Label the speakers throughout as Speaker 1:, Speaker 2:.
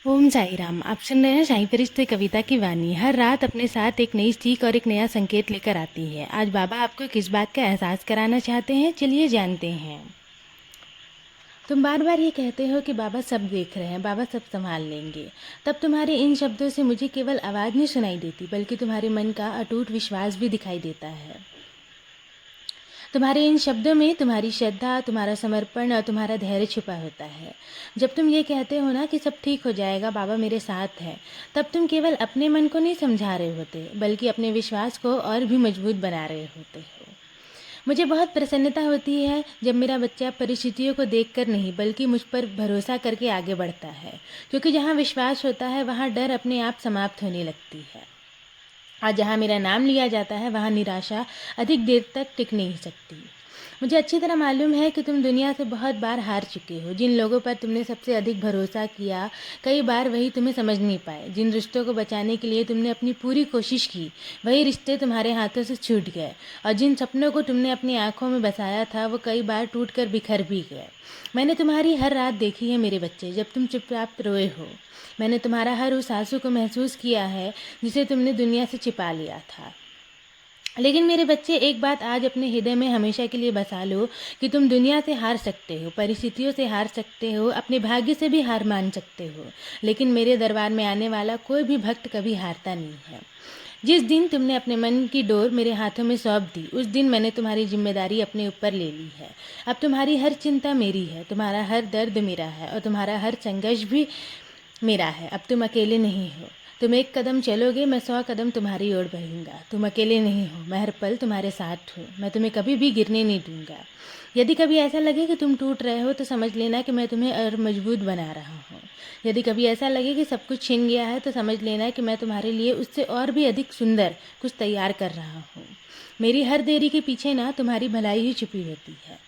Speaker 1: ओम साई राम। आप सुन रहे हैं साई फरिश्ते कविता की वाणी। हर रात अपने साथ एक नई सीख और एक नया संकेत लेकर आती है। आज बाबा आपको किस बात का एहसास कराना चाहते हैं, चलिए जानते हैं। तुम बार बार ये कहते हो कि बाबा सब देख रहे हैं, बाबा सब संभाल लेंगे। तब तुम्हारे इन शब्दों से मुझे केवल आवाज़ नहीं सुनाई देती, बल्कि तुम्हारे मन का अटूट विश्वास भी दिखाई देता है। तुम्हारे इन शब्दों में तुम्हारी श्रद्धा, तुम्हारा समर्पण और तुम्हारा धैर्य छुपा होता है। जब तुम ये कहते हो ना कि सब ठीक हो जाएगा, बाबा मेरे साथ है, तब तुम केवल अपने मन को नहीं समझा रहे होते, बल्कि अपने विश्वास को और भी मजबूत बना रहे होते हो। मुझे बहुत प्रसन्नता होती है जब मेरा बच्चा परिस्थितियों को देखकर नहीं, बल्कि मुझ पर भरोसा करके आगे बढ़ता है, क्योंकि जहाँ विश्वास होता है वहाँ डर अपने आप समाप्त होने लगती है। आज जहाँ मेरा नाम लिया जाता है वहाँ निराशा अधिक देर तक टिक नहीं सकती। मुझे अच्छी तरह मालूम है कि तुम दुनिया से बहुत बार हार चुके हो। जिन लोगों पर तुमने सबसे अधिक भरोसा किया, कई बार वही तुम्हें समझ नहीं पाए। जिन रिश्तों को बचाने के लिए तुमने अपनी पूरी कोशिश की, वही रिश्ते तुम्हारे हाथों से छूट गए। और जिन सपनों को तुमने अपनी आंखों में बसाया था, वो कई बार टूट कर बिखर भी गए। मैंने तुम्हारी हर रात देखी है मेरे बच्चे, जब तुम चुपचाप रोए हो। मैंने तुम्हारा हर उस आंसू को महसूस किया है जिसे तुमने दुनिया से छिपा लिया था। लेकिन मेरे बच्चे, एक बात आज अपने हृदय में हमेशा के लिए बसा लो कि तुम दुनिया से हार सकते हो, परिस्थितियों से हार सकते हो, अपने भाग्य से भी हार मान सकते हो, लेकिन मेरे दरबार में आने वाला कोई भी भक्त कभी हारता नहीं है। जिस दिन तुमने अपने मन की डोर मेरे हाथों में सौंप दी, उस दिन मैंने तुम्हारी जिम्मेदारी अपने ऊपर ले ली है। अब तुम्हारी हर चिंता मेरी है, तुम्हारा हर दर्द मेरा है और तुम्हारा हर संघर्ष भी मेरा है। अब तुम अकेले नहीं हो। तुम एक कदम चलोगे, मैं 100 कदम तुम्हारी ओर बढ़ूंगा। तुम अकेले नहीं हो, मैं हर पल तुम्हारे साथ हूँ। मैं तुम्हें कभी भी गिरने नहीं दूंगा। यदि कभी ऐसा लगे कि तुम टूट रहे हो, तो समझ लेना कि मैं तुम्हें और मजबूत बना रहा हूँ। यदि कभी ऐसा लगे कि सब कुछ छिन गया है, तो समझ लेना कि मैं तुम्हारे लिए उससे और भी अधिक सुंदर कुछ तैयार कर रहा हूँ। मेरी हर देरी के पीछे ना तुम्हारी भलाई ही छुपी होती है।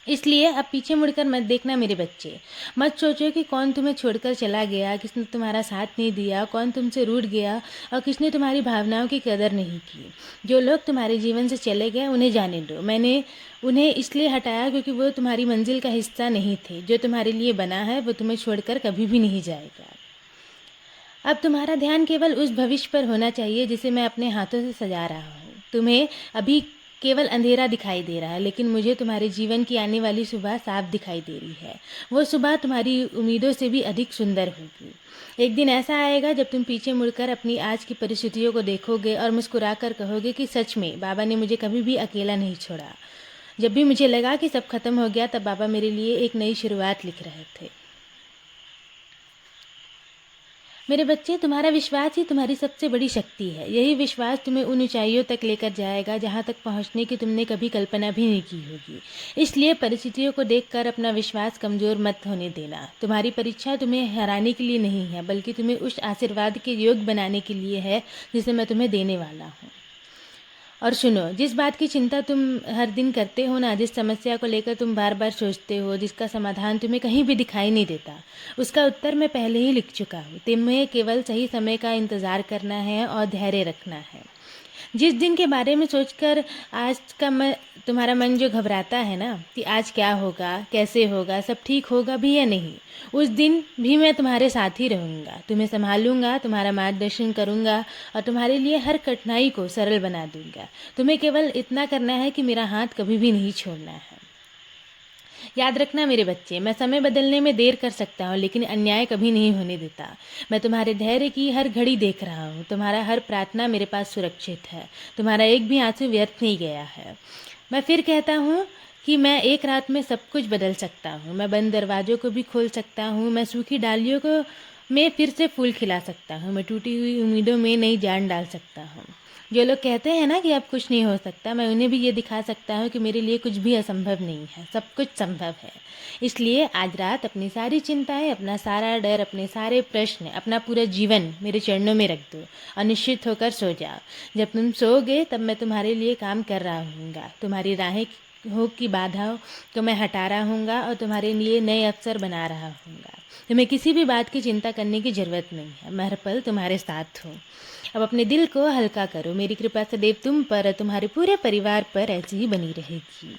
Speaker 1: इसलिए अब पीछे मुड़कर मत देखना मेरे बच्चे। मत सोचो कि कौन तुम्हें छोड़कर चला गया, किसने तुम्हारा साथ नहीं दिया, कौन तुमसे रूठ गया और किसने तुम्हारी भावनाओं की कदर नहीं की। जो लोग तुम्हारे जीवन से चले गए, उन्हें जाने दो। मैंने उन्हें इसलिए हटाया क्योंकि वो तुम्हारी मंजिल का हिस्सा नहीं थे। जो तुम्हारे लिए बना है वो तुम्हें छोड़कर कभी भी नहीं जाएगा। अब तुम्हारा ध्यान केवल उस भविष्य पर होना चाहिए जिसे मैं अपने हाथों से सजा रहा हूँ। तुम्हें अभी केवल अंधेरा दिखाई दे रहा है, लेकिन मुझे तुम्हारे जीवन की आने वाली सुबह साफ दिखाई दे रही है। वो सुबह तुम्हारी उम्मीदों से भी अधिक सुंदर होगी। एक दिन ऐसा आएगा जब तुम पीछे मुड़कर अपनी आज की परिस्थितियों को देखोगे और मुस्कुराकर कहोगे कि सच में बाबा ने मुझे कभी भी अकेला नहीं छोड़ा। जब भी मुझे लगा कि सब खत्म हो गया, तब बाबा मेरे लिए एक नई शुरुआत लिख रहे थे। मेरे बच्चे, तुम्हारा विश्वास ही तुम्हारी सबसे बड़ी शक्ति है। यही विश्वास तुम्हें उन ऊंचाइयों तक लेकर जाएगा जहां तक पहुंचने की तुमने कभी कल्पना भी नहीं की होगी। इसलिए परिस्थितियों को देखकर अपना विश्वास कमजोर मत होने देना। तुम्हारी परीक्षा तुम्हें हराने के लिए नहीं है, बल्कि तुम्हें उस आशीर्वाद के योग्य बनाने के लिए है जिसे मैं तुम्हें देने वाला हूँ। और सुनो, जिस बात की चिंता तुम हर दिन करते हो ना, जिस समस्या को लेकर तुम बार बार सोचते हो, जिसका समाधान तुम्हें कहीं भी दिखाई नहीं देता, उसका उत्तर मैं पहले ही लिख चुका हूँ। तुम्हें केवल सही समय का इंतज़ार करना है और धैर्य रखना है। जिस दिन के बारे में सोचकर आज का तुम्हारा मन जो घबराता है ना कि आज क्या होगा, कैसे होगा, सब ठीक होगा भी या नहीं, उस दिन भी मैं तुम्हारे साथ ही रहूँगा। तुम्हें संभालूंगा, तुम्हारा मार्गदर्शन करूँगा और तुम्हारे लिए हर कठिनाई को सरल बना दूंगा। तुम्हें केवल इतना करना है कि मेरा हाथ कभी भी नहीं छोड़ना है। याद रखना मेरे बच्चे, मैं समय बदलने में देर कर सकता हूँ, लेकिन अन्याय कभी नहीं होने देता। मैं तुम्हारे धैर्य की हर घड़ी देख रहा हूँ। तुम्हारा हर प्रार्थना मेरे पास सुरक्षित है। तुम्हारा एक भी आंसू व्यर्थ नहीं गया है। मैं फिर कहता हूँ कि मैं एक रात में सब कुछ बदल सकता हूँ। मैं बंद दरवाजों को भी खोल सकता हूँ। मैं सूखी डालियों को में फिर से फूल खिला सकता हूँ। मैं टूटी हुई उम्मीदों में नई जान डाल सकता हूँ। जो लोग कहते हैं ना कि अब कुछ नहीं हो सकता, मैं उन्हें भी ये दिखा सकता हूँ कि मेरे लिए कुछ भी असंभव नहीं है, सब कुछ संभव है। इसलिए आज रात अपनी सारी चिंताएं, अपना सारा डर, अपने सारे प्रश्न, अपना पूरा जीवन मेरे चरणों में रख दो और निश्चित होकर सो जाओ। जब तुम सोओगे तब मैं तुम्हारे लिए काम कर रहा हूँगा। तुम्हारी राहें हो की बाधाओं को मैं हटा रहा हूँगा और तुम्हारे लिए नए अवसर बना रहा हूँगा। तुम्हें किसी भी बात की चिंता करने की ज़रूरत नहीं है। मैं हर पल तुम्हारे साथ हूँ। अब अपने दिल को हल्का करो। मेरी कृपा सदैव तुम पर और तुम्हारे पूरे परिवार पर ऐसी ही बनी रहेगी।